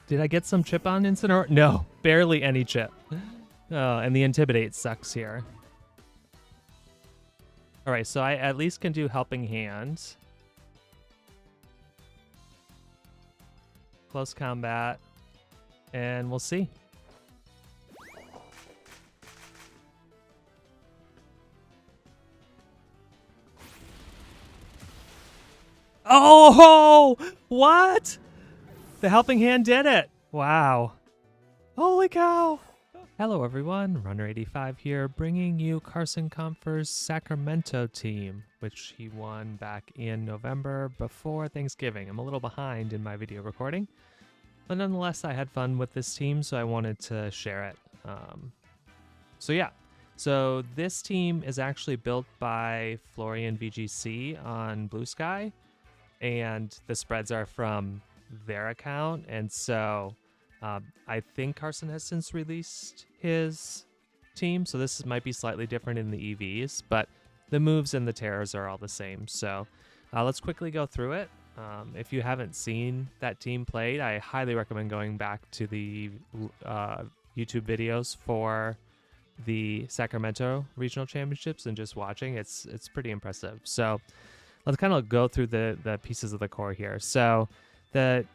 Did I get some chip on Incineroar? No, barely any chip. Oh, and the Intimidate sucks here. All right, so I at least can do Helping Hand. Close combat. And we'll see. Oh, what? The Helping Hand did it. Wow. Holy cow. Hello, everyone. Runner85 here, bringing you Carson Comfer's Sacramento team, which he won back in November before Thanksgiving. I'm a little behind in my video recording, but nonetheless, I had fun with this team, so I wanted to share it. So this team is actually built by FlorianVGC on BlueSky, and the spreads are from their account, and so I think Carson has since released his team, so this might be slightly different in the EVs, but the moves and the Teras are all the same. So let's quickly go through it. If you haven't seen that team played, I highly recommend going back to the YouTube videos for the Sacramento Regional Championships and just watching. It's pretty impressive. So let's kind of go through the pieces of the core here. So the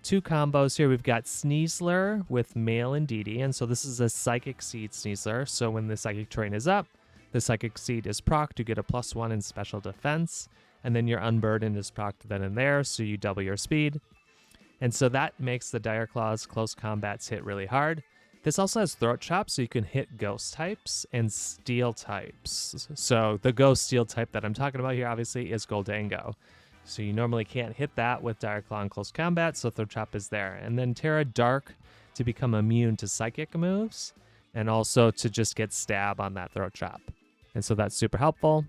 two combos here, we've got Sneasler with male Indeedee, and so this is a Psychic Seed Sneasler. So when the Psychic Terrain is up, the Psychic Seed is procced, you get a +1 in special defense, and then your Unburden is procced then and there, so you double your speed. And so that makes the Dire Claws close combats hit really hard. This also has Throat Chop, so you can hit Ghost types and Steel types. So the Ghost Steel type that I'm talking about here, obviously, is Goldango. So you normally can't hit that with Dire Claw in close combat, so Throat Chop is there. And then Tera Dark to become immune to Psychic moves, and also to just get Stab on that Throat Chop. And so that's super helpful.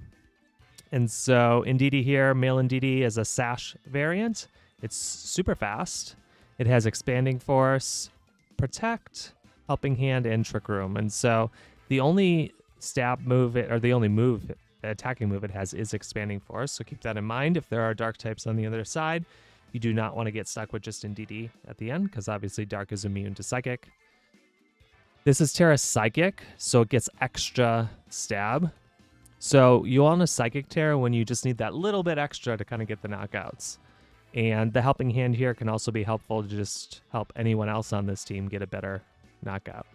And so Indeedee here, male Indeedee is a Sash variant. It's super fast. It has Expanding Force, Protect, Helping Hand, and Trick Room. And so the only stab move, or the only attacking move it has is Expanding Force. So keep that in mind. If there are Dark types on the other side, you do not want to get stuck with just Indeedee at the end, because obviously Dark is immune to Psychic. This is Tera Psychic, so it gets extra stab. So you want a Psychic Tera when you just need that little bit extra to kind of get the knockouts. And the Helping Hand here can also be helpful to just help anyone else on this team get a better knockout.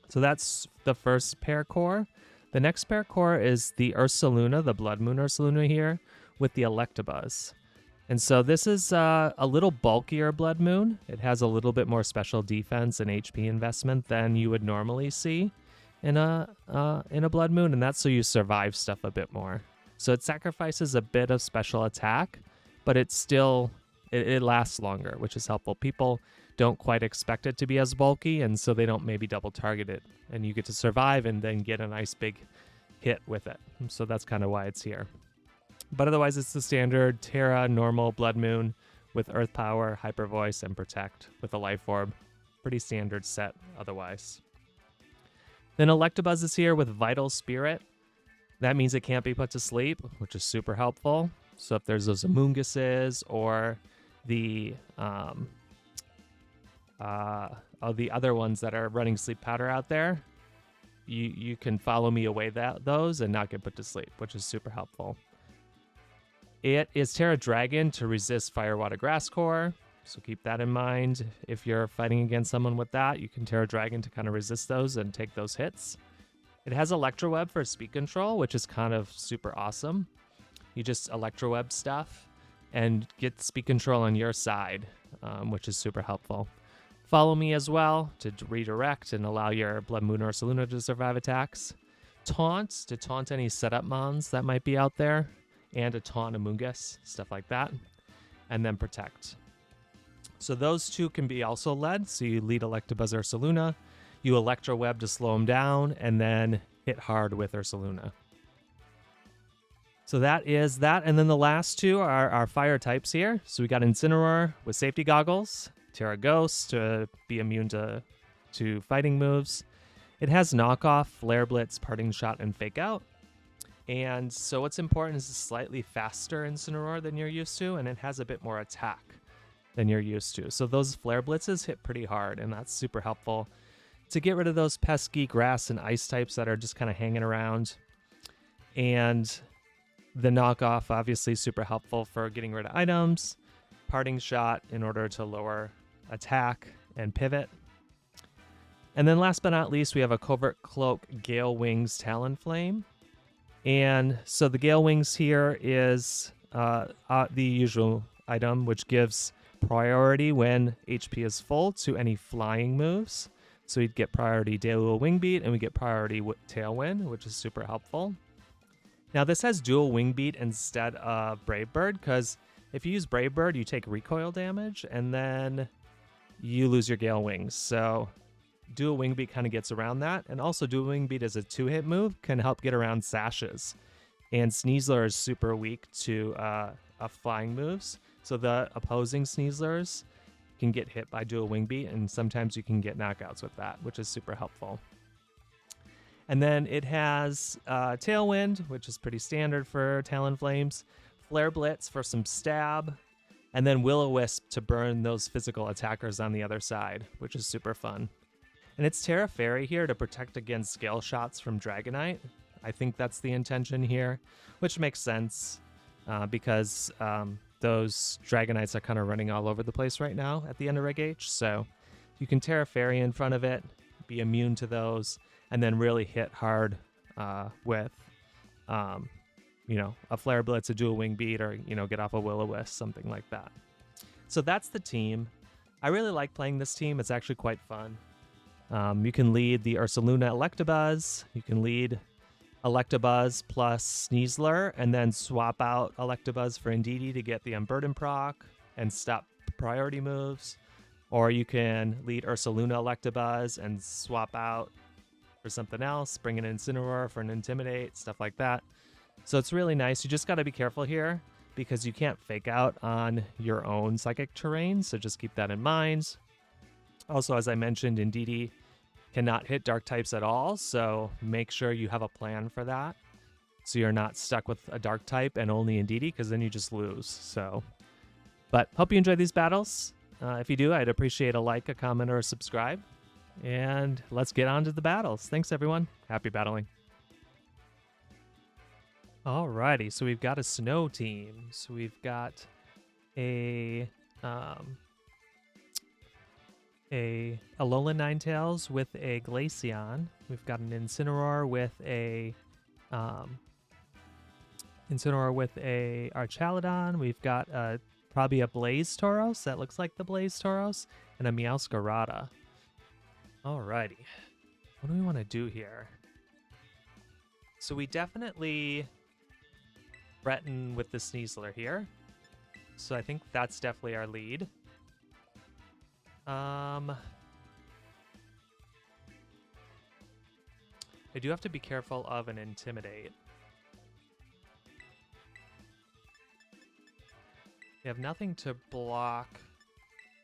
So that's the first pair core. The next pair core is the Ursaluna, the Bloodmoon Ursaluna here, with the Electabuzz. And so this is a little bulkier Bloodmoon. It has a little bit more special defense and HP investment than you would normally see in a Bloodmoon, and that's so you survive stuff a bit more. So it sacrifices a bit of special attack, but it lasts longer, which is helpful. People don't quite expect it to be as bulky, and so they don't maybe double target it, and you get to survive and then get a nice big hit with it. So that's kind of why it's here. But otherwise, it's the standard Tera normal Bloodmoon with Earth Power, Hyper Voice, and Protect with a Life Orb. Pretty standard set otherwise. Then Electabuzz is here with Vital Spirit. That means it can't be put to sleep, which is super helpful. So if there's those Amoonguses or the other ones that are running Sleep Powder out there, you can follow me away those and not get put to sleep, which is super helpful. It is Tera Dragon to resist Fire, Water, Grass Core, so keep that in mind. If you're fighting against someone with that, you can Tera Dragon to kind of resist those and take those hits. It has Electroweb for speed control, which is kind of super awesome. You just Electroweb stuff and get speed control on your side, which is super helpful. Follow me as well to redirect and allow your Bloodmoon Ursaluna to survive attacks. Taunt to taunt any setup mons that might be out there, and a taunt Amoongus, stuff like that. And then Protect. So those two can be also led. So you lead Electabuzz Ursaluna, you Electroweb to slow him down, and then hit hard with Ursaluna. So that is that. And then the last two are our fire types here. So we got Incineroar with safety goggles, Tera Ghost to be immune to fighting moves. It has knockoff, Flare Blitz, Parting Shot, and Fake Out. And so what's important is it's slightly faster Incineroar than you're used to, and it has a bit more attack. than you're used to. So those Flare Blitzes hit pretty hard, and that's super helpful to get rid of those pesky grass and ice types that are just kind of hanging around. And the knockoff, obviously super helpful for getting rid of items. Parting Shot in order to lower attack and pivot. And then last but not least, we have a Covert Cloak Gale Wings Talonflame. And so the Gale Wings here is the usual item, which gives priority when HP is full to any flying moves. So we'd get priority Dual Wing Beat, and we get priority Tailwind, which is super helpful. Now this has Dual Wing Beat instead of Brave Bird, because if you use Brave Bird, you take recoil damage, and then you lose your Gale Wings. So Dual Wing Beat kind of gets around that. And also Dual Wing Beat as a 2-hit move can help get around sashes. And Sneasler is super weak to flying moves. So the opposing Sneaslers can get hit by Dual Wing Beat, and sometimes you can get knockouts with that, which is super helpful. And then it has Tailwind, which is pretty standard for Talonflames, Flare Blitz for some stab, and then Will-O-Wisp to burn those physical attackers on the other side, which is super fun. And it's Tera Fairy here to protect against scale shots from Dragonite. I think that's the intention here, which makes sense because those Dragonites are kind of running all over the place right now at the end of Reg H. So you can Tera Fairy in front of it, be immune to those, and then really hit hard with, a Flare Blitz, a Dual Wing Beat, or, get off a Will-O-Wisp, something like that. So that's the team. I really like playing this team. It's actually quite fun. You can lead the Ursaluna Electabuzz. You can lead Electabuzz plus Sneasler, and then swap out Electabuzz for Indeedee to get the Unburden proc and stop priority moves. Or you can lead Ursaluna Electabuzz and swap out for something else, bring in Incineroar for an Intimidate, stuff like that. So it's really nice. You just got to be careful here because you can't fake out on your own psychic terrain, so just keep that in mind. Also, as I mentioned, Indeedee cannot hit dark types at all, so make sure you have a plan for that, so you're not stuck with a dark type and only Indeedee, because then you just lose. So, but hope you enjoyed these battles. If you do, I'd appreciate a like, a comment, or a subscribe. And let's get on to the battles. Thanks, everyone. Happy battling. Alrighty, so we've got a snow team. So we've got a Alolan Ninetales with a Glaceon. We've got an Incineroar with a Archaludon. We've got probably a Blaze Tauros that looks like the Blaze Tauros, and a Meowscarada. Alrighty, what do we want to do here? So we definitely threaten with the Sneasler here. So I think that's definitely our lead. I do have to be careful of an Intimidate. We have nothing to block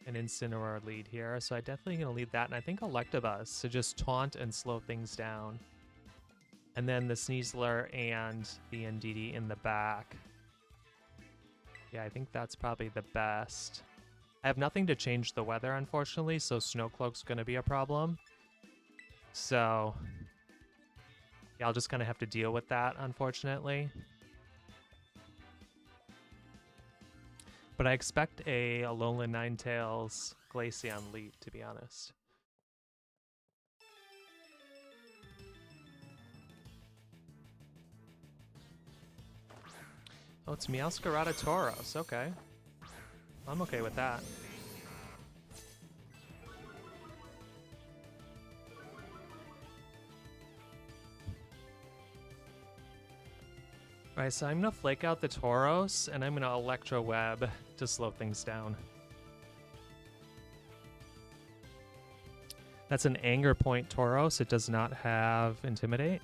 an Incineroar lead here, so I definitely going to lead that. And I think Electabuzz to just taunt and slow things down. And then the Sneasler and the Indeedee in the back. Yeah, I think that's probably the best. I have nothing to change the weather, unfortunately, so Snowcloak's going to be a problem. So, yeah, I'll just kind of have to deal with that, unfortunately. But I expect a Alolan Ninetales Glaceon lead, to be honest. Oh, it's Meowscarada Tauros. Okay. I'm okay with that. Alright, so I'm going to flake out the Tauros, and I'm going to Electroweb to slow things down. That's an Anger Point Tauros. It does not have Intimidate.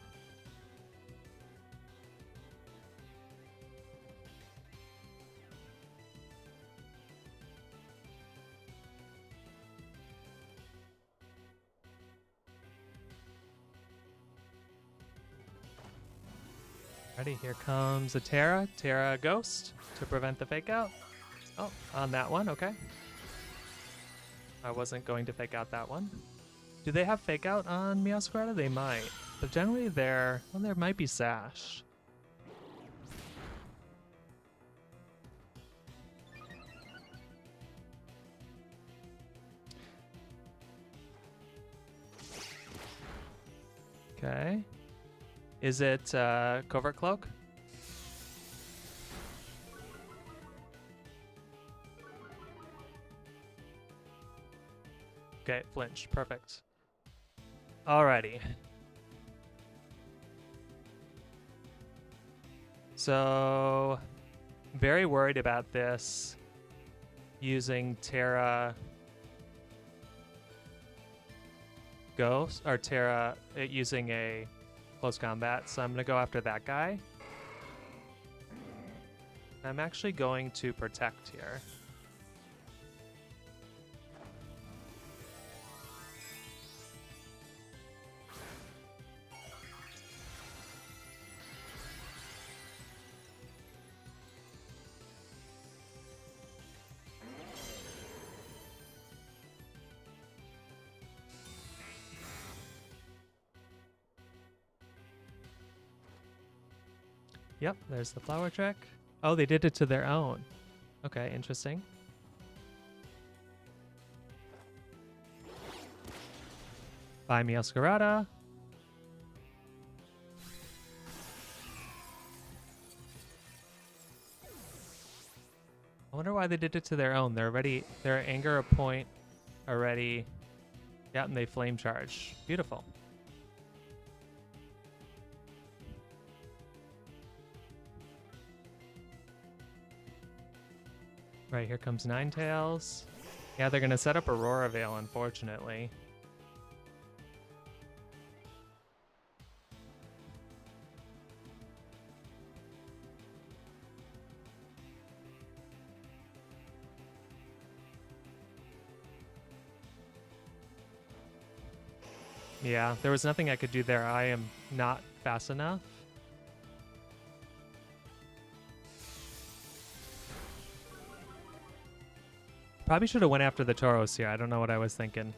Ready, here comes a Tera Ghost to prevent the fake out. Oh, on that one, okay. I wasn't going to fake out that one. Do they have fake out on Meowscarada? They might. But generally they're... Well, there might be Sash. Okay. Is it Covert Cloak? Okay, flinch. Perfect. Alrighty. So, very worried about this using Tera Ghost, or Tera using a close combat, so I'm going to go after that guy. I'm actually going to protect here. Yep, there's the flower trick. Oh, they did it to their own. Okay, interesting. Bye, Meowscarada. I wonder why they did it to their own. They're already, their anger point already. Yep, and they flame charge. Beautiful. Right, here comes Ninetales. Yeah, they're going to set up Aurora Veil, unfortunately. Yeah, there was nothing I could do there. I am not fast enough. Probably should have went after the Tauros here. I don't know what I was thinking.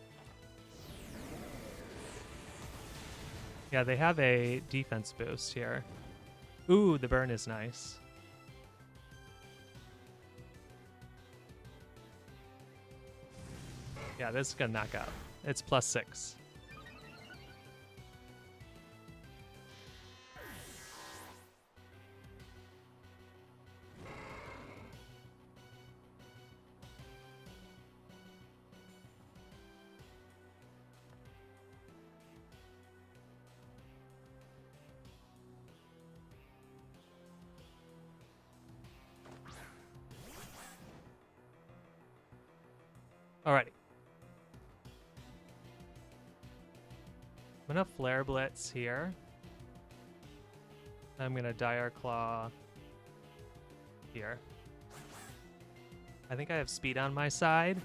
Yeah, they have a defense boost here. Ooh, the burn is nice. Yeah, this is gonna knock out. It's +6. Alrighty. I'm gonna Flare Blitz here. I'm gonna Dire Claw here. I think I have speed on my side.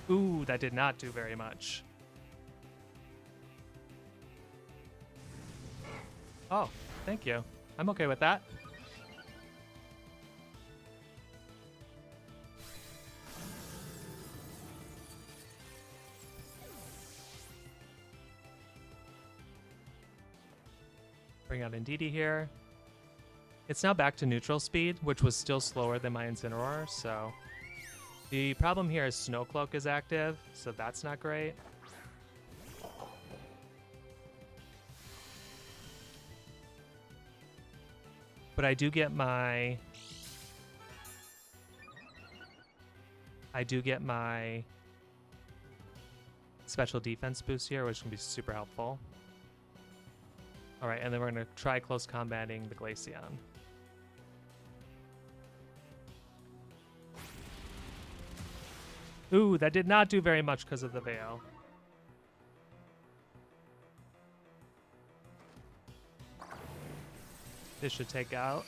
Ooh, that did not do very much. Oh, thank you. I'm okay with that. Bring out Indeedee here. It's now back to neutral speed, which was still slower than my Incineroar, so... The problem here is Snow Cloak is active, so that's not great. But I do get my special defense boost here, which can be super helpful. All right, and then we're going to try close combating the Glaceon. Ooh, that did not do very much because of the Veil. This should take out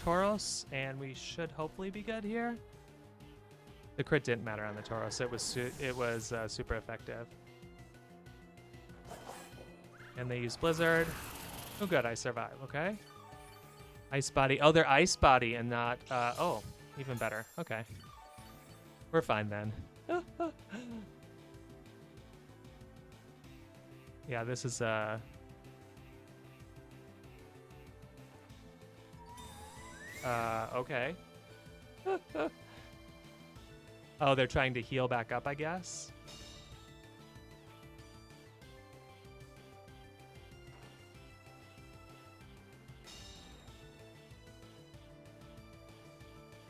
Tauros, and we should hopefully be good here. The crit didn't matter on the Tauros. It was super effective. And they use Blizzard. Oh, good. I survive. Okay. Ice Body. Oh, they're Ice Body and not... oh, even better. Okay. We're fine then. Yeah, this is... okay. Oh, they're trying to heal back up, I guess.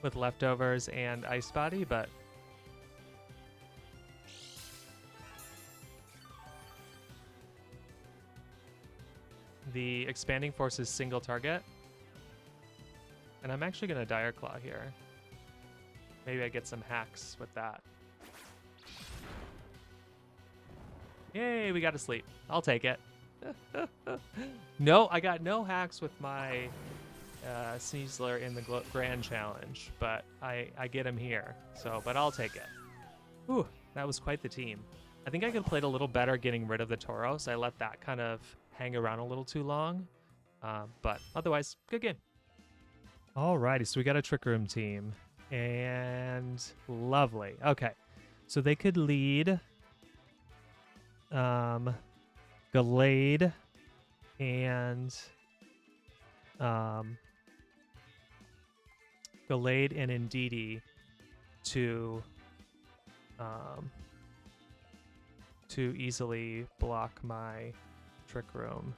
With leftovers and Ice Body, but the Expanding Force is single target. And I'm actually going to Dire Claw here. Maybe I get some hacks with that. Yay, we got to sleep. I'll take it. No, I got no hacks with my Sneasler in the Grand Challenge, but I get him here. So, but I'll take it. Ooh, that was quite the team. I think I could have played a little better getting rid of the Tauros. I let that kind of hang around a little too long. But otherwise, good game. Alrighty, so we got a Trick Room team. And lovely. Okay, so they could lead Gallade and Indeedee to easily block my Trick Room.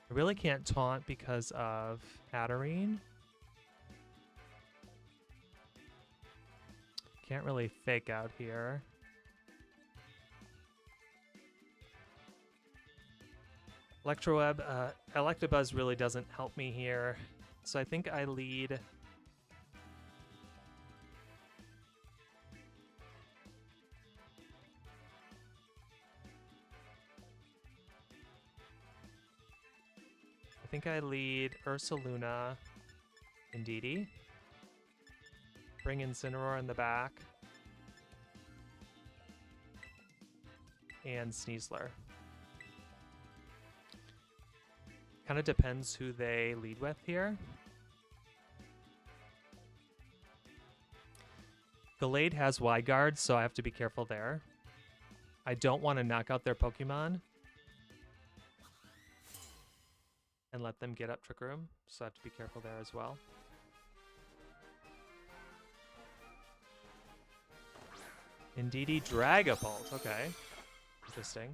I really can't taunt because of Hatterene. Can't really fake out here. Electroweb, Electabuzz really doesn't help me here. So I think I lead... Ursaluna, Indeedee. Bring Incineroar in the back. And Sneasler. Kind of depends who they lead with here. Gallade has Wide Guard, so I have to be careful there. I don't want to knock out their Pokemon and let them get up Trick Room, so I have to be careful there as well. Indeedee Dragapult, okay. Interesting.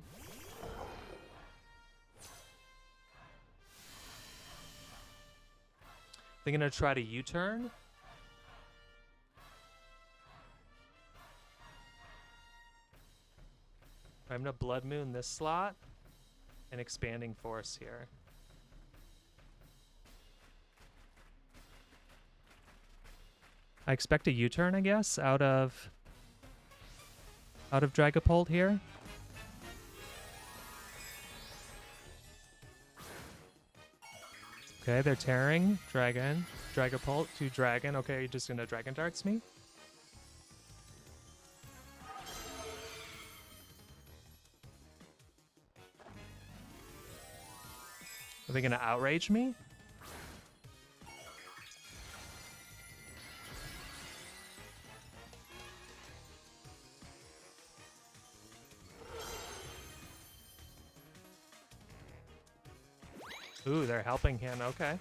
They're gonna try to U-turn. I'm gonna Blood Moon this slot and Expanding Force here. I expect a U-turn, I guess, out of Dragapult here. Okay, they're tearing. Dragapult to Dragon. Okay, you're just gonna Dragon Darts me? Are they gonna Outrage me? Ooh, they're helping him. Okay.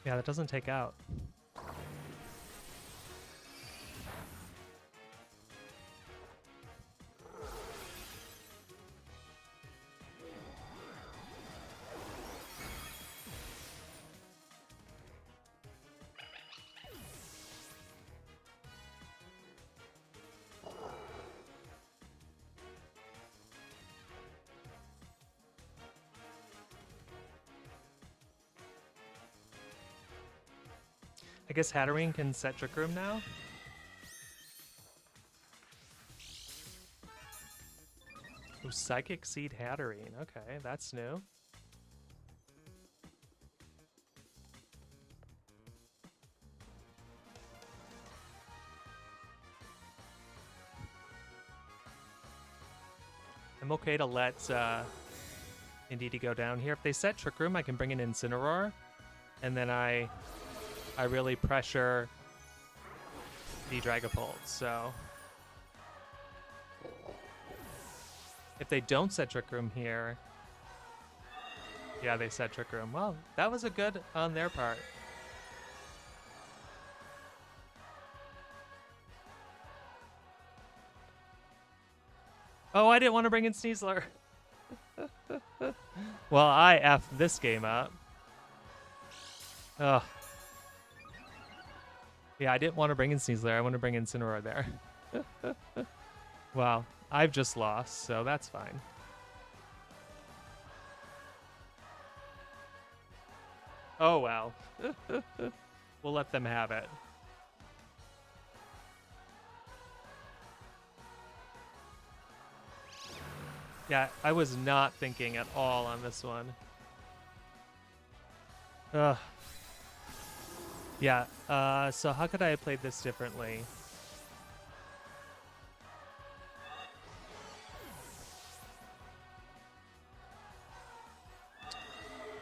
Yeah, that doesn't take out. I guess Hatterene can set Trick Room now. Ooh, Psychic Seed Hatterene. Okay, that's new. I'm okay to let Indeedee go down here. If they set Trick Room, I can bring in Incineroar, and then I really pressure the Dragapult. So if they don't set Trick Room here, yeah, they set Trick Room. Well, that was a good on their part. Oh, I didn't want to bring in Sneasler. Well, I effed this game up. Ugh. Yeah, I didn't want to bring in Sneasler. I want to bring in Incineroar there. Well, I've just lost, so that's fine. Oh, well. We'll let them have it. Yeah, I was not thinking at all on this one. Ugh. Yeah, so how could I have played this differently?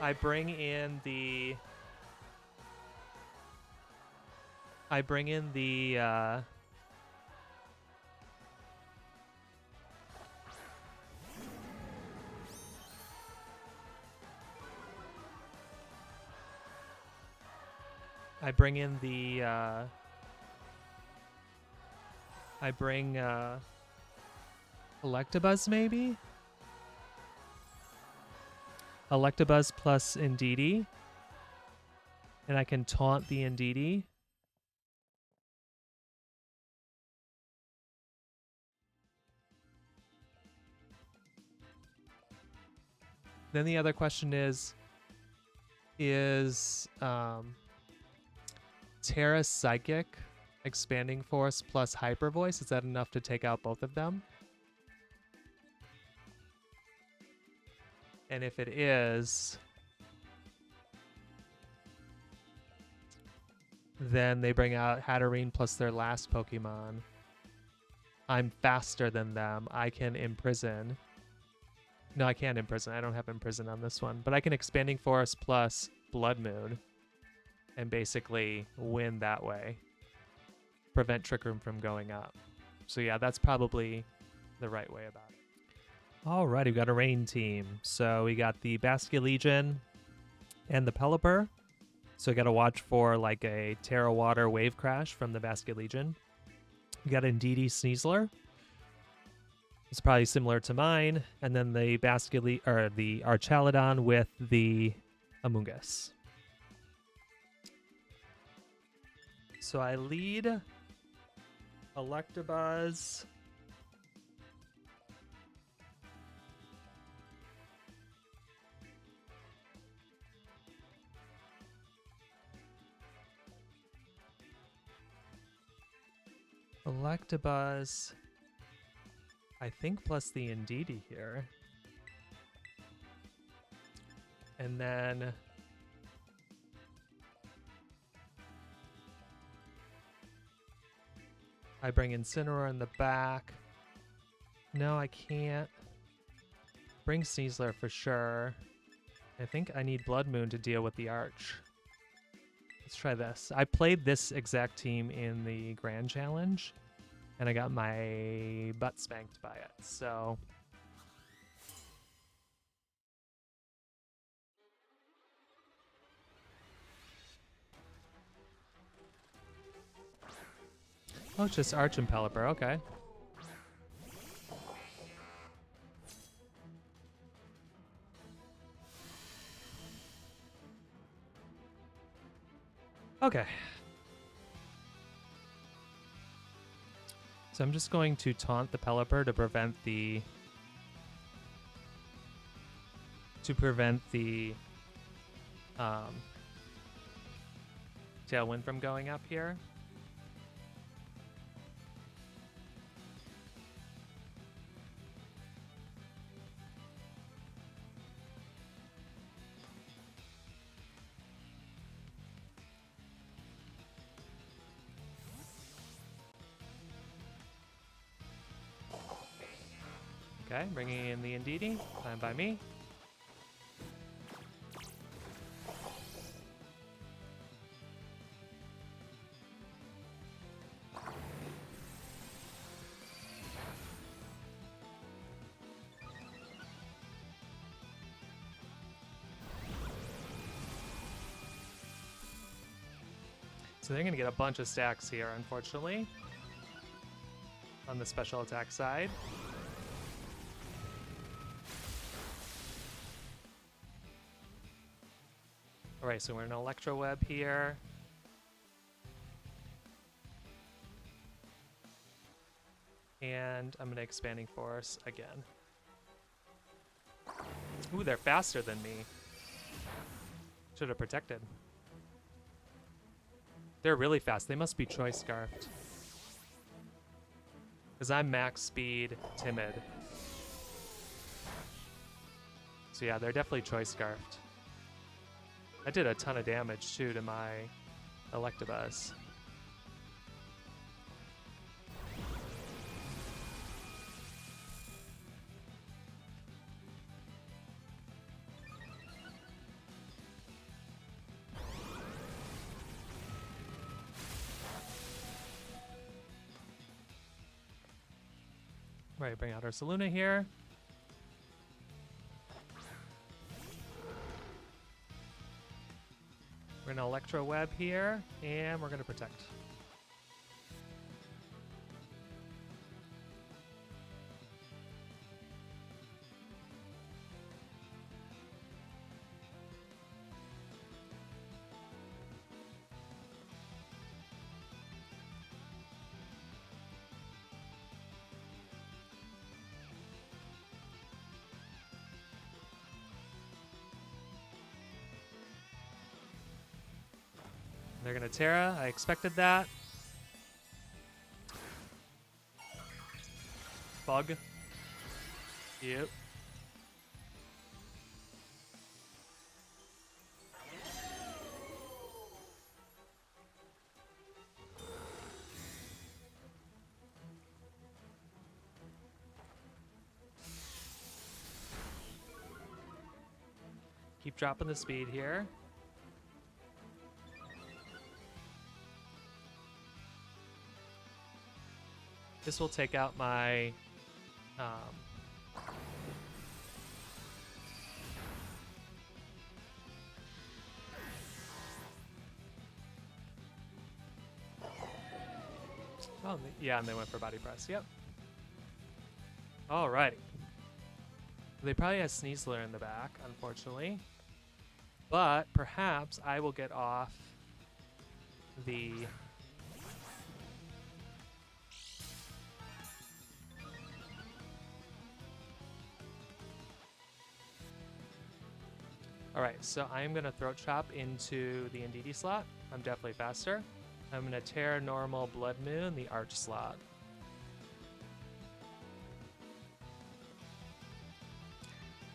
I bring in the... I bring in the I bring Electabuzz maybe? Electabuzz plus Indeedee. And I can taunt the Indeedee. Then the other question is Tera Psychic Expanding Force plus Hyper Voice, is that enough to take out both of them? And if it is, then they bring out Hatterene plus their last Pokemon. I'm faster than them. I can Imprison. No, I can't Imprison. I don't have Imprison on this one. But I can Expanding Force plus Bloodmoon and basically win that way. Prevent Trick Room from going up. So yeah, that's probably the right way about it. Alright, we've got a rain team. So we got the Basculegion and the Pelipper. So we got to watch for like a Tera Water Wave Crash from the Basculegion. We got Indeedee Sneasler. It's probably similar to mine. And then the the Archaludon with the Amoonguss. So I lead Electabuzz. Electabuzz, I think, plus the Indeedee here. And then I bring Incineroar in the back. No, I can't. Bring Sneasler for sure. I think I need Bloodmoon to deal with the Arch. Let's try this. I played this exact team in the Grand Challenge, and I got my butt spanked by it, so... Oh, it's just Arch and Pelipper, okay. Okay. So I'm just going to taunt the Pelipper to prevent the Tailwind from going up here. Okay, bringing in the Indeedee. Fine by me. So they're going to get a bunch of stacks here, unfortunately, on the special attack side. Alright, so we're in Electroweb here. And I'm going to Expanding Force again. Ooh, they're faster than me. Should have protected. They're really fast. They must be Choice Scarfed. Because I'm max speed Timid. So yeah, they're definitely Choice Scarfed. I did a ton of damage too to my Electabuzz. Right, bring out Ursaluna here. We're gonna Electroweb here, and we're gonna protect. They're gonna Tera. I expected that. Bug. Yep. Keep dropping the speed here. This will take out my oh, yeah, and they went for body press. Yep. Alrighty. They probably have Sneasler in the back, unfortunately. But perhaps I will get off the Alright, so I'm going to Throat Chop into the Indeedee slot. I'm definitely faster. I'm going to Tera normal Blood Moon, the Arch slot.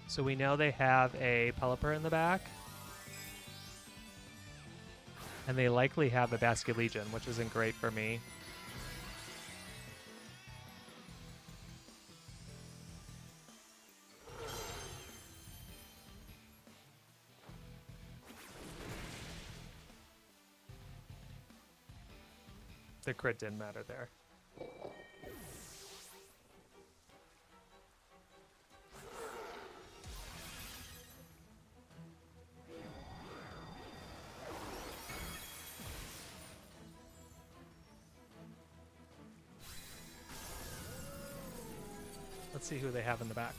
So we know they have a Pelipper in the back. And they likely have a Basket Legion, which isn't great for me. The crit didn't matter there. Let's see who they have in the back.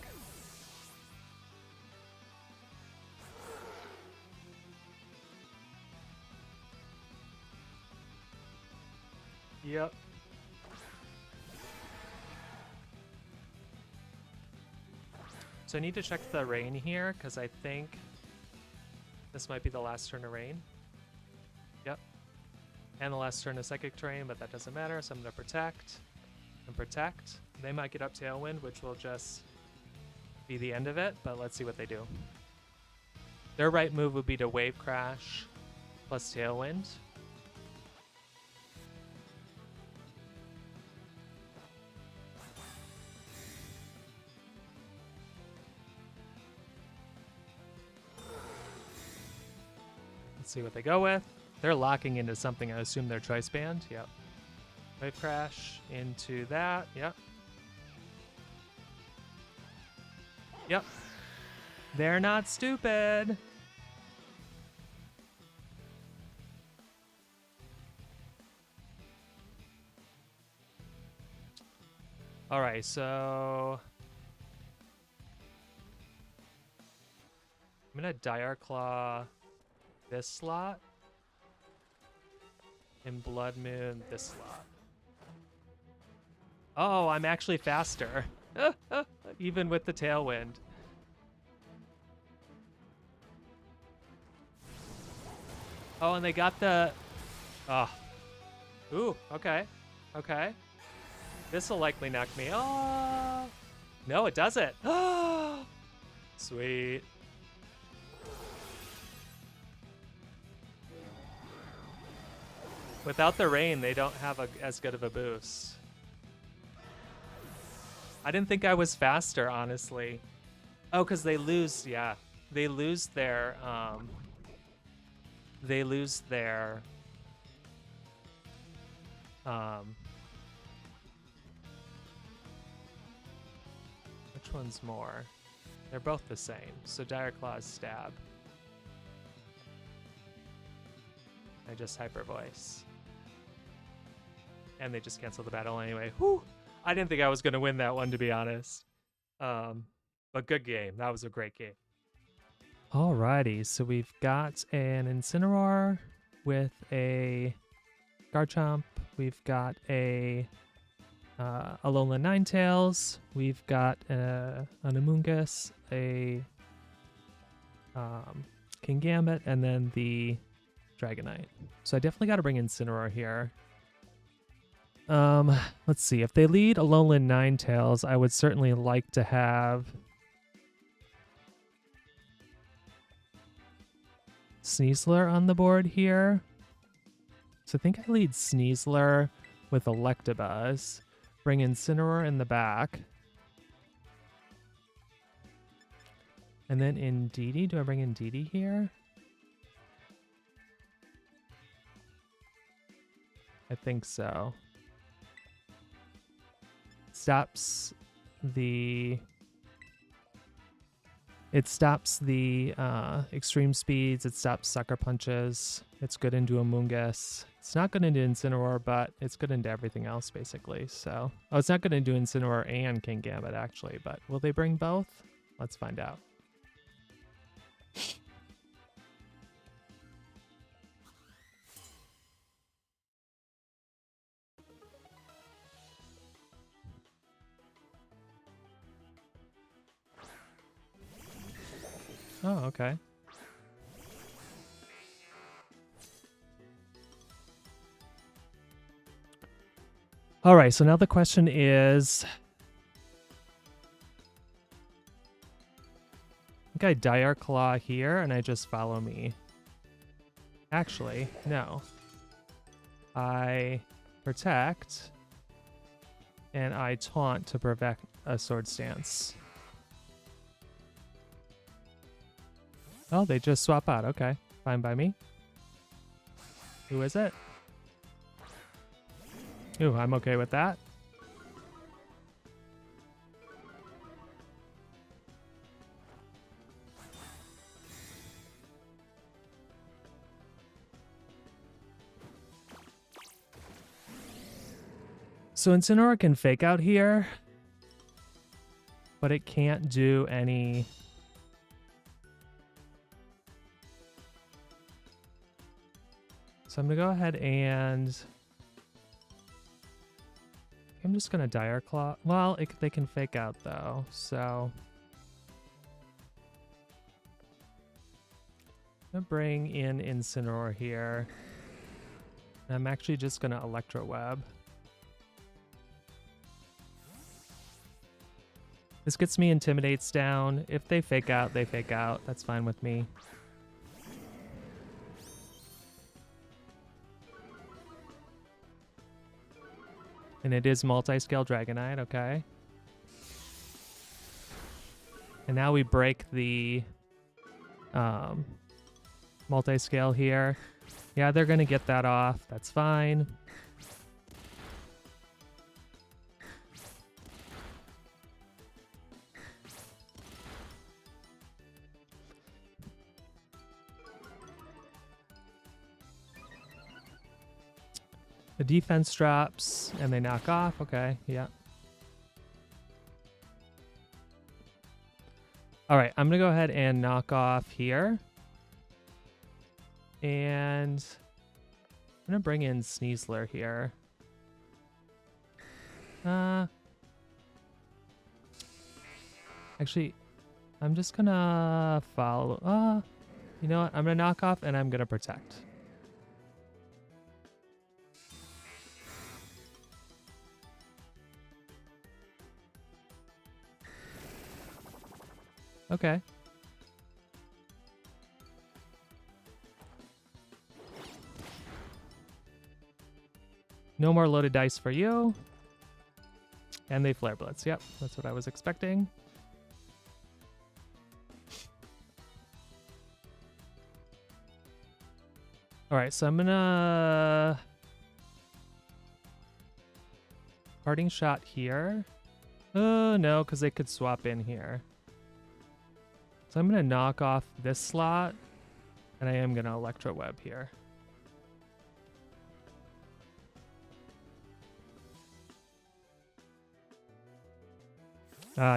Yep. So I need to check the rain here, because I think this might be the last turn of rain. Yep. And the last turn of Psychic Terrain, but that doesn't matter, so I'm going to protect and protect. They might get up Tailwind, which will just be the end of it, but let's see what they do. Their right move would be to Wave Crash plus Tailwind. Let's see what they go with. They're locking into something. I assume they're Choice Band. Yep. Wave Crash into that. Yep. Yep. They're not stupid. All right, so I'm gonna Dire Claw this slot and Blood Moon this slot. Oh, I'm actually faster, even with the Tailwind. Oh, and they got the... Oh. Ooh, okay. Okay. This will likely knock me. Oh! No, it doesn't. Oh! Sweet. Without the rain, they don't have as good of a boost. I didn't think I was faster, honestly. Oh, because they lose, yeah. They lose their, which one's more? They're both the same. So Dire Claw's stab. I just Hyper Voice. And they just cancel the battle anyway. Whew! I didn't think I was going to win that one, to be honest. But good game. That was a great game. Alrighty, so we've got an Incineroar with a Garchomp. We've got a Alolan Ninetales. We've got an Amoonguss, a Kingambit, and then the Dragonite. So I definitely got to bring Incineroar here. Let's see. If they lead Alolan Ninetales, I would certainly like to have Sneasler on the board here. So I think I lead Sneasler with Electabuzz. Bring Incineroar in the back. And then Indeedee. Do I bring Indeedee here? I think so. Stops the... It stops the extreme speeds. It stops sucker punches. It's good into Amoonguss. It's not good into Incineroar, but it's good into everything else, basically. So, oh, it's not good into Incineroar and Kingambit, actually. But will they bring both? Let's find out. Oh, okay. All right, so now the question is... I think I Dire Claw here, and I just follow me. Actually, no. I Protect, and I Taunt to prevent a Sword Stance. Oh, they just swap out. Okay, fine by me. Who is it? Ooh, I'm okay with that. So Incineroar can fake out here, but it can't do any... So I'm going to go ahead and... I'm just going to Dire Claw. Well, they can fake out, though, so... I'm going to bring in Incineroar here. I'm actually just going to Electroweb. This gets me Intimidates down. If they fake out, they fake out. That's fine with me. And it is multi-scale Dragonite, okay. And now we break the multi-scale here. Yeah, they're going to get that off. That's fine. The defense drops and they knock off. Okay, yeah. All right, I'm going to go ahead and knock off here. And I'm going to bring in Sneasler here. Actually, I'm just going to follow. You know what? I'm going to knock off and I'm going to protect. Okay. No more loaded dice for you. And they Flare Blitz. Yep, that's what I was expecting. All right, so I'm gonna parting shot here. Oh no, because they could swap in here. So I'm gonna knock off this slot, and I am gonna Electroweb here.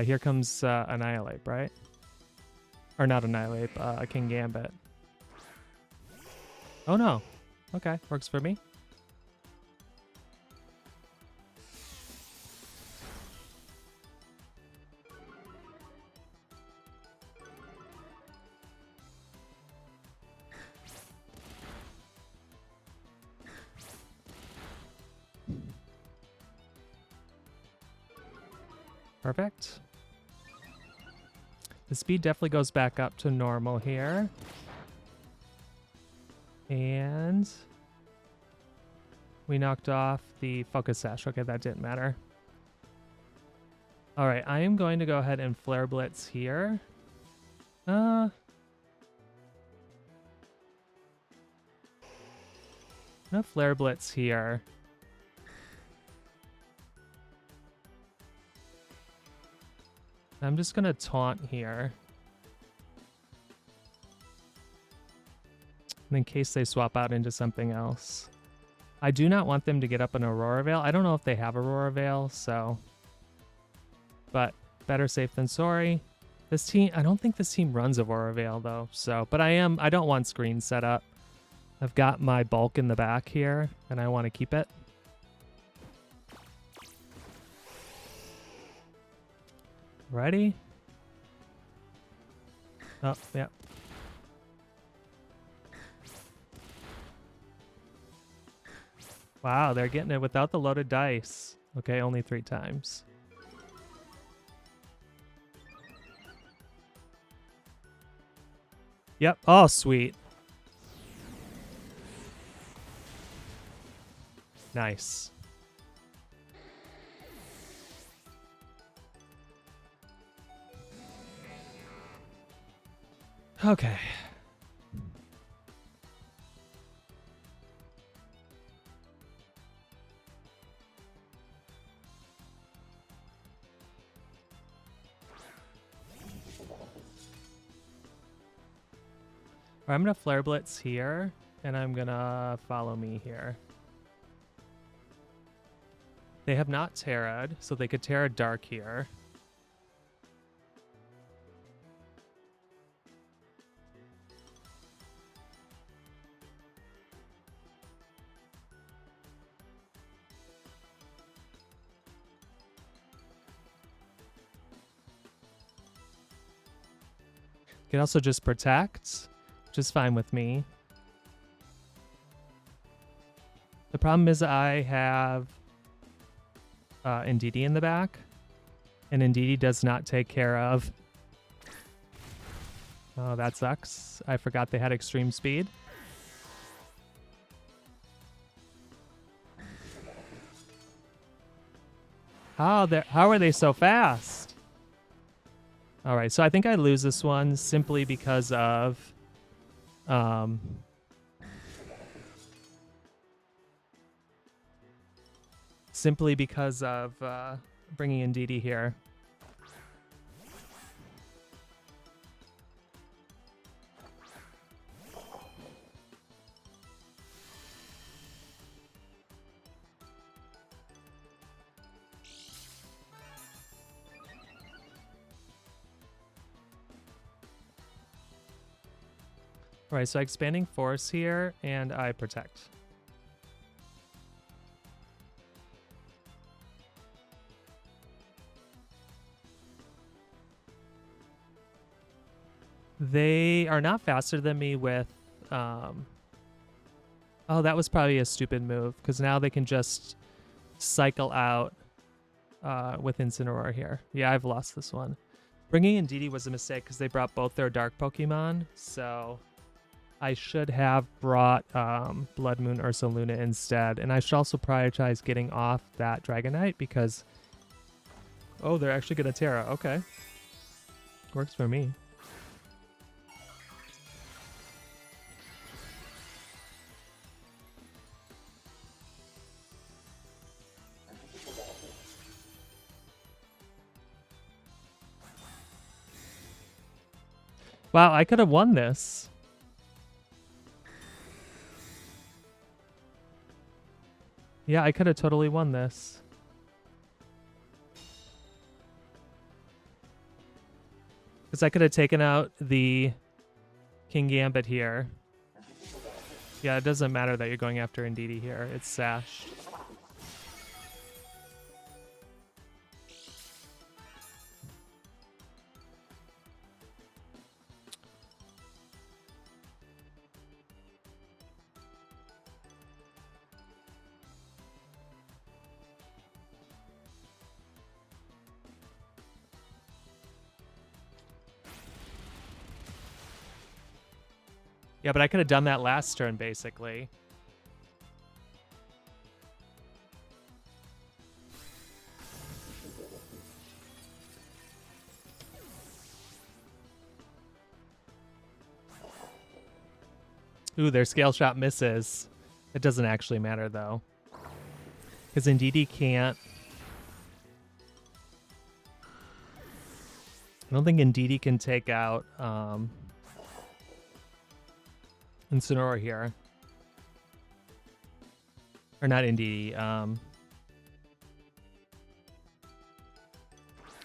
Here comes Annihilate, right? Or not Annihilate, King Gambit. Oh no. Okay, works for me. Perfect. The speed definitely goes back up to normal here. And we knocked off the Focus Sash. Okay, that didn't matter. All right, I am going to go ahead and Flare Blitz here. I'm gonna Flare Blitz here. I'm just gonna Taunt here. In case they swap out into something else. I do not want them to get up an Aurora Veil. I don't know if they have Aurora Veil, so. But better safe than sorry. This team, I don't think this team runs Aurora Veil though, so. But I don't want screen set up. I've got my bulk in the back here, and I want to keep it. Ready? Oh, yeah. Wow, they're getting it without the loaded dice. Okay, only 3 times. Yep. Oh, sweet. Nice. Okay. I'm going to Flare Blitz here, and I'm going to follow me here. They have not Tera'd, so they could Tera Dark here. You can also just Protect, which is fine with me. The problem is I have Indeedee in the back, and Indeedee does not take care of... Oh, that sucks. I forgot they had extreme speed. How are they so fast? All right, so I think I lose this one simply because of Simply because of bringing Indeedee here. All right, so expanding force here, and I protect. They are not faster than me with... oh, that was probably a stupid move, because now they can just cycle out with Incineroar here. Yeah, I've lost this one. Bringing Indeedee was a mistake because they brought both their dark Pokemon, so I should have brought Bloodmoon Ursaluna instead, and I should also prioritize getting off that Dragonite because... Oh, they're actually going to Tera. Okay. Works for me. Wow, I could have won this. Yeah, I could have totally won this. Because I could have taken out the King Gambit here. Yeah, it doesn't matter that you're going after Indeedee here. It's sashed. Yeah, but I could have done that last turn, basically. Ooh, their Scale Shot misses. It doesn't actually matter, though. Because Indeedee can't... I don't think Indeedee can take out Incineroar here. Or not Indeedee.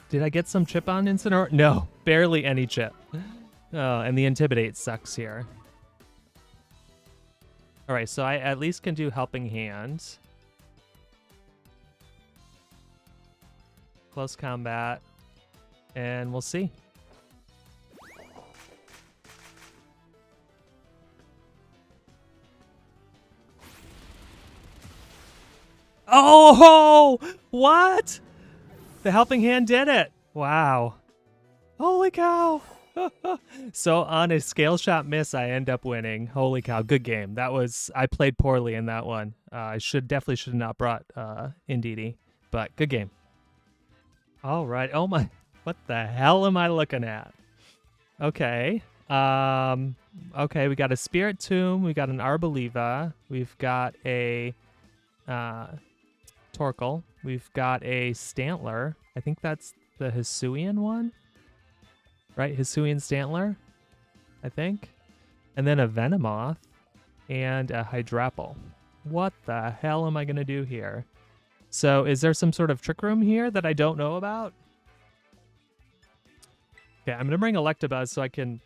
Did I get some chip on Incineroar? No, barely any chip. Oh, and the Intimidate sucks here. All right, so I at least can do Helping Hand. Close combat. And we'll see. Oh, what? The Helping Hand did it. Wow. Holy cow. So on a Scale Shot miss, I end up winning. Holy cow. Good game. That was, I played poorly in that one. I definitely should have not brought Indeedee, but good game. All right. Oh my, what the hell am I looking at? Okay. Okay, we got a Spirit Tomb, we got an Arboliva, we've got a Torkoal, we've got a Stantler. I think that's the Hisuian one, right? Hisuian Stantler, I think. And then a Venomoth and a Hydrapple. What the hell am I going to do here? So is there some sort of trick room here that I don't know about? Okay, I'm going to bring Electabuzz so I can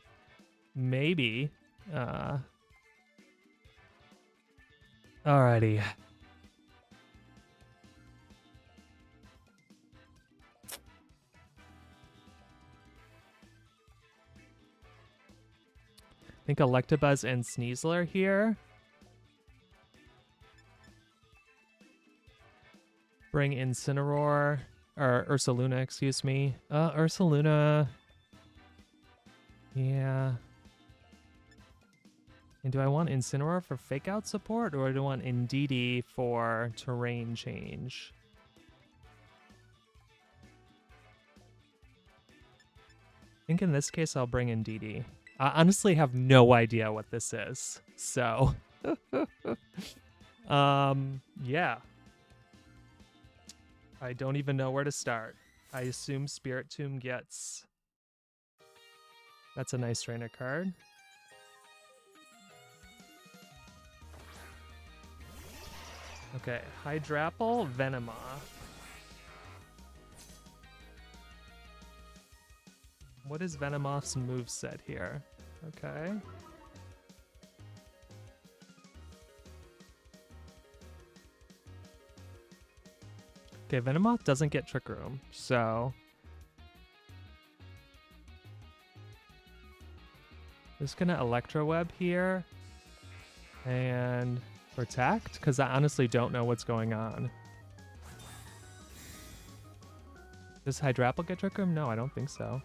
maybe... Alrighty. I think Electabuzz and Sneasler here. Bring Incineroar, or Ursaluna, excuse me. Ursaluna. Yeah. And do I want Incineroar for Fake Out support, or do I want Indeedee for terrain change? I think in this case I'll bring Indeedee. I honestly have no idea what this is. So, yeah. I don't even know where to start. I assume Spirit Tomb gets... That's a nice trainer card. Okay, Hydrapple, Venomoth. What is Venomoth's moveset here? Okay. Okay, Venomoth doesn't get Trick Room, so... Just gonna Electroweb here. And Protect, because I honestly don't know what's going on. Does Hydrapple get Trick Room? No, I don't think so.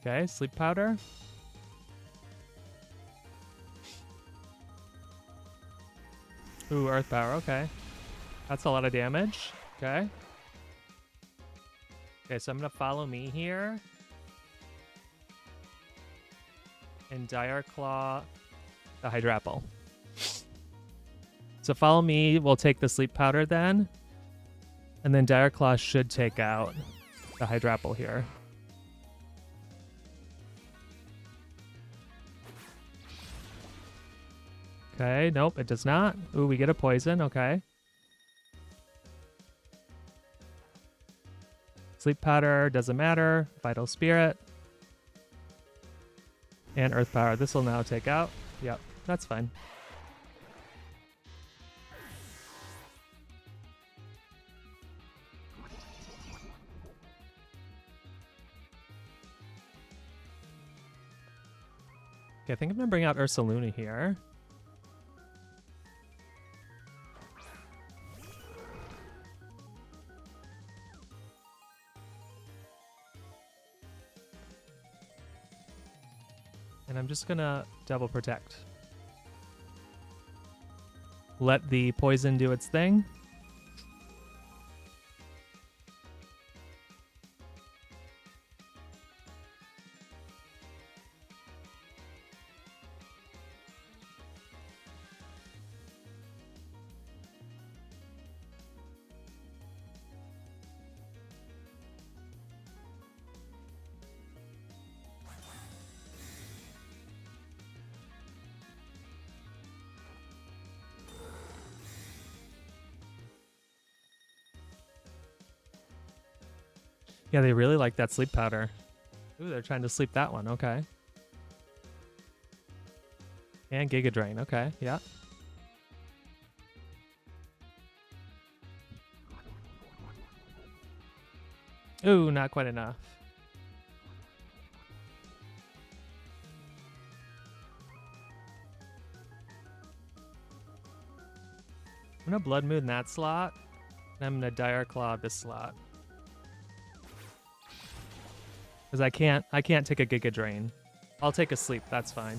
Okay, Sleep Powder. Ooh, Earth Power, okay. That's a lot of damage. Okay. Okay, so I'm gonna follow me here. And Dire Claw the Hydrapple. So follow me, we'll take the Sleep Powder then. And then Dire Claw should take out the Hydrapple here. Okay, nope, it does not. Ooh, we get a poison, okay. Sleep Powder, doesn't matter. Vital Spirit. And Earth Power. This will now take out. Yep, that's fine. Okay, I think I'm going to bring out Ursaluna here. And I'm just gonna double protect. Let the poison do its thing. Yeah, they really like that Sleep Powder. Ooh, they're trying to sleep that one. Okay. And Giga Drain. Okay, yeah. Ooh, not quite enough. I'm gonna Blood Moon that slot, and I'm gonna Dire Claw this slot. Because I can't take a Giga Drain. I'll take a sleep, that's fine.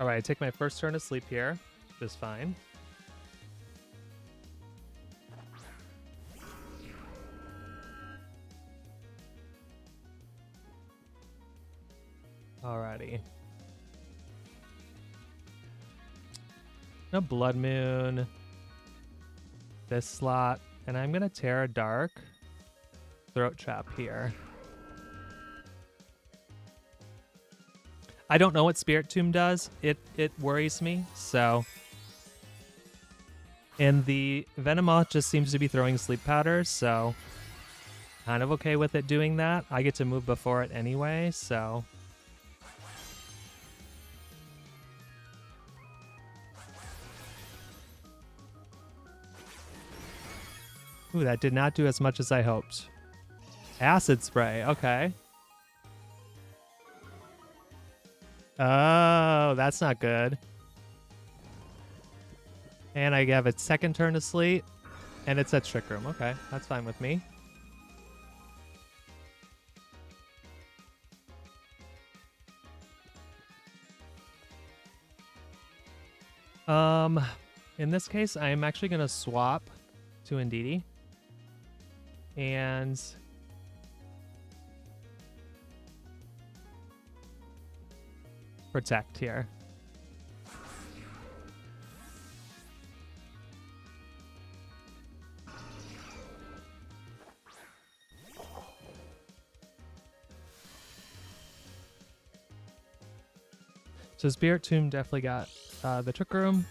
Alright, I take my first turn of sleep here, which is fine. Alrighty. No Blood Moon. This slot. And I'm gonna Tera Dark. Throat Trap here. I don't know what Spirit Tomb does. It worries me, so. And the Venomoth just seems to be throwing Sleep Powder, so kind of okay with it doing that. I get to move before it anyway, so. Ooh, that did not do as much as I hoped. Acid Spray, okay. Oh, that's not good. And I have a second turn of sleep. And it's a Trick Room. Okay, that's fine with me. In this case, I am actually going to swap to Indeedee. And protect here. So Spirit Tomb definitely got the Trick Room.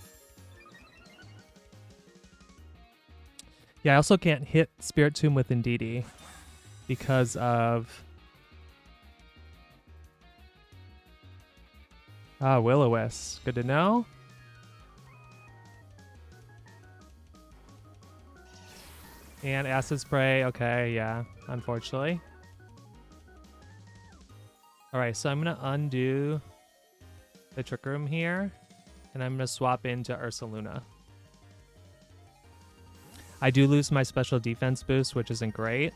Yeah, I also can't hit Spirit Tomb with Indeedee because of Will-O-Wisp. Good to know. And Acid Spray. Okay, yeah, unfortunately. All right, so I'm going to undo the Trick Room here, and I'm going to swap into Ursaluna. I do lose my special defense boost, which isn't great.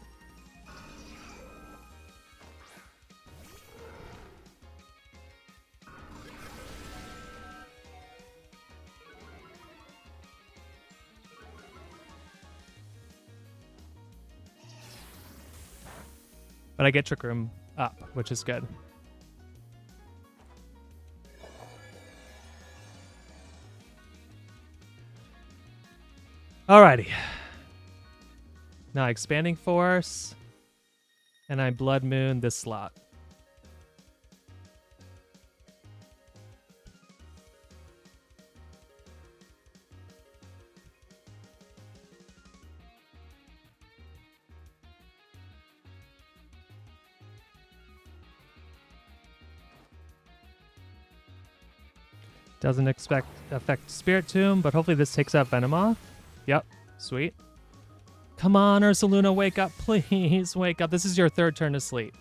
But I get Trick Room up, which is good. Alrighty. Now Expanding Force. And I Blood Moon this slot. Doesn't affect Spirit Tomb, but hopefully this takes out Venomoth. Yep, sweet. Come on, Ursaluna, wake up, please. Wake up. This is your third turn to sleep.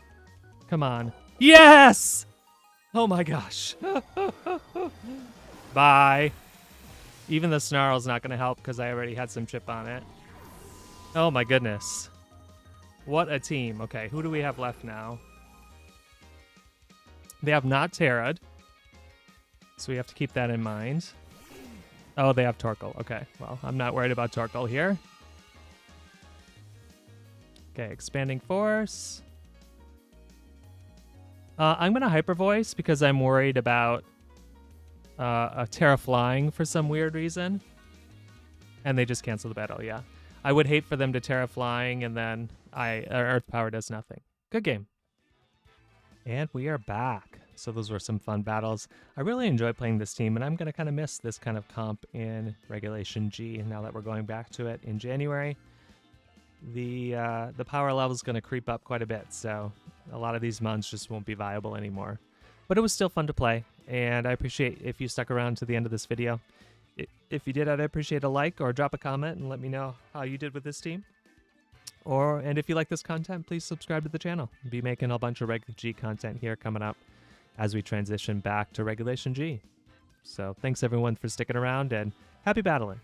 Come on. Yes! Oh my gosh. Bye. Even the Snarl's not going to help because I already had some chip on it. Oh my goodness. What a team. Okay, who do we have left now? They have not Tera'd, so we have to keep that in mind. Oh, they have Torkoal. Okay, well, I'm not worried about Torkoal here. Okay, Expanding Force. I'm going to Hyper Voice because I'm worried about a Tera flying for some weird reason. And they just cancel the battle, yeah. I would hate for them to Tera flying and then Earth Power does nothing. Good game. And we are back. So those were some fun battles. I really enjoy playing this team, and I'm going to kind of miss this kind of comp in Regulation G now that we're going back to it in January. The power level is going to creep up quite a bit, so a lot of these mounts just won't be viable anymore. But it was still fun to play, and I appreciate if you stuck around to the end of this video. If you did, I'd appreciate a like or drop a comment and let me know how you did with this team. And if you like this content, please subscribe to the channel. I'll be making a bunch of Reg G content here coming up as we transition back to Regulation G. So thanks everyone for sticking around, and happy battling.